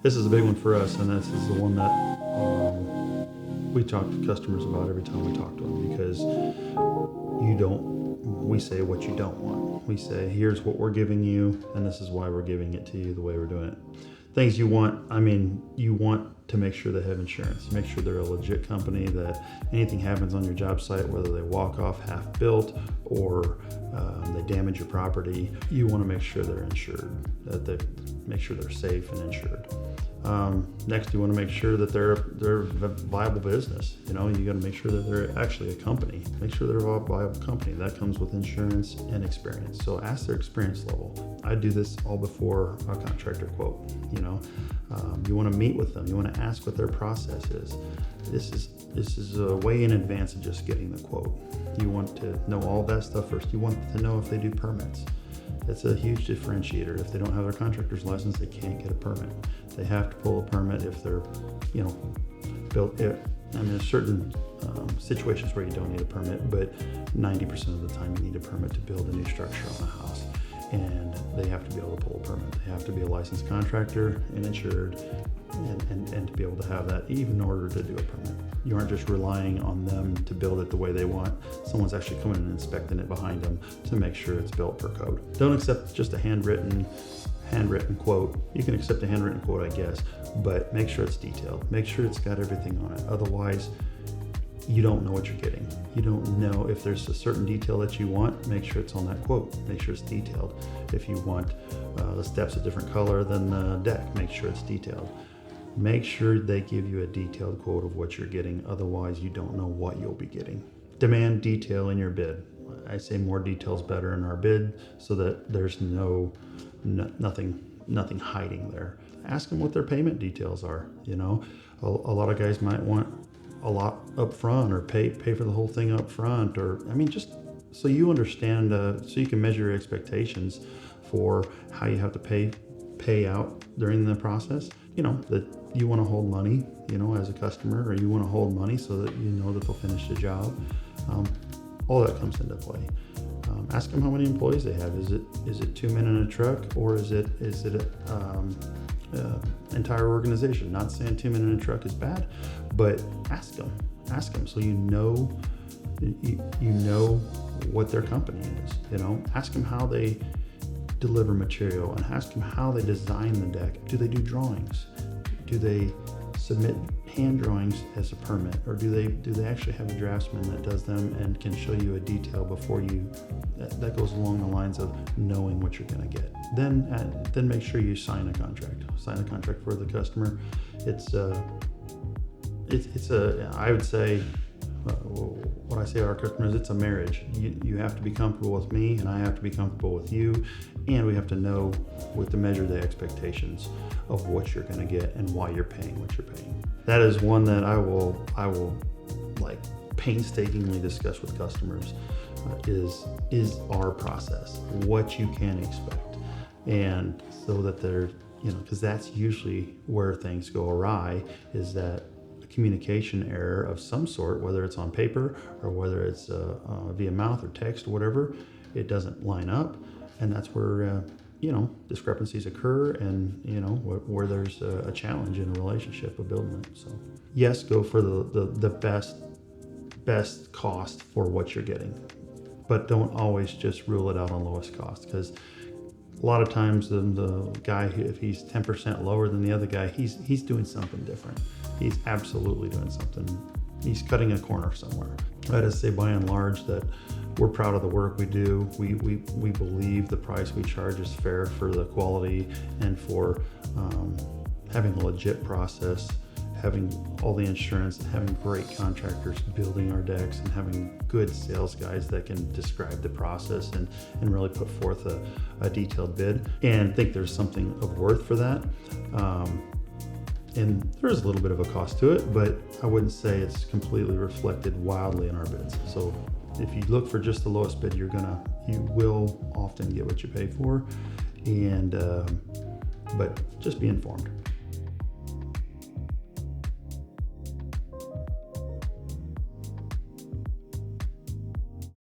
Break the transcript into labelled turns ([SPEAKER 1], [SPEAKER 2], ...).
[SPEAKER 1] This is a big one for us, and this is the one that we talk to customers about every time we talk to them, because we say what you don't want. We say, here's what we're giving you, and this is why we're giving it to you the way we're doing it. Things you want, you want to make sure they have insurance. Make sure they're a legit company, that anything happens on your job site, whether they walk off half built or they damage your property, you want to make sure they're insured, that they make sure they're safe and insured. Next, you want to make sure that they're a viable business. You got to make sure that they're actually a company. Make sure they're a viable company. That comes with insurance and experience. So ask their experience level. I do this all before a contractor quote. You want to meet with them. You want to ask what their process is. This is a way in advance of just getting the quote. You want to know all that stuff first. You want to know if they do permits. That's a huge differentiator. If they don't have their contractor's license, they can't get a permit. They have to pull a permit if they're, built. There's certain situations where you don't need a permit, but 90% of the time you need a permit to build a new structure on a house. And they have to be able to pull a permit. They have to be a licensed contractor and insured, and to be able to have that even in order to do a permit. You aren't just relying on them to build it the way they want. Someone's actually coming and inspecting it behind them to make sure it's built per code. Don't accept just a handwritten quote. You can accept a handwritten quote, I guess, but make sure it's detailed. Make sure it's got everything on it. Otherwise, you don't know what you're getting. You don't know if there's a certain detail that you want. Make sure it's on that quote. Make sure it's detailed. If you want the steps a different color than the deck, make sure it's detailed. Make sure they give you a detailed quote of what you're getting. Otherwise, you don't know what you'll be getting. Demand detail in your bid. I say more details better in our bid, so that there's nothing hiding there. Ask them what their payment details are. A lot of guys might want a lot up front, or pay for the whole thing up front, or just so you understand, so you can measure your expectations for how you have to pay out during the process. That you want to hold money, as a customer, or you want to hold money so that you know that they'll finish the job. All that comes into play. Ask them how many employees they have. Is it 2 men in a truck, or is it entire organization? Not saying 2 men in a truck is bad, but ask them so you know what their company is. Ask them how they deliver material, and ask them how they design the deck. Do they do drawings? Do they submit hand drawings as a permit, or do they actually have a draftsman that does them and can show you a detail before you? That goes along the lines of knowing what you're going to get. Then make sure you sign a contract. Sign a contract for the customer. I would say, what I say to our customers, it's a marriage. You have to be comfortable with me, and I have to be comfortable with you, and we have to know with to measure the expectations of what you're going to get and why you're paying what you're paying. That is one that I will like painstakingly discuss with customers. Is our process, what you can expect, and so that they're, because that's usually where things go awry, is that communication error of some sort, whether it's on paper or whether it's via mouth or text or whatever. It doesn't line up, and that's where discrepancies occur, and where there's a challenge in a relationship of building it. So yes, go for the best cost for what you're getting, but don't always just rule it out on lowest cost, because a lot of times the guy, if he's 10% lower than the other guy, he's doing something different. He's absolutely doing something. He's cutting a corner somewhere. I just say, by and large, that we're proud of the work we do. We believe the price we charge is fair for the quality, and for having a legit process, having all the insurance, and having great contractors building our decks, and having good sales guys that can describe the process and really put forth a detailed bid, and think there's something of worth for that. And there's a little bit of a cost to it, but I wouldn't say it's completely reflected wildly in our bids. So if you look for just the lowest bid, you will often get what you pay for, but just be informed.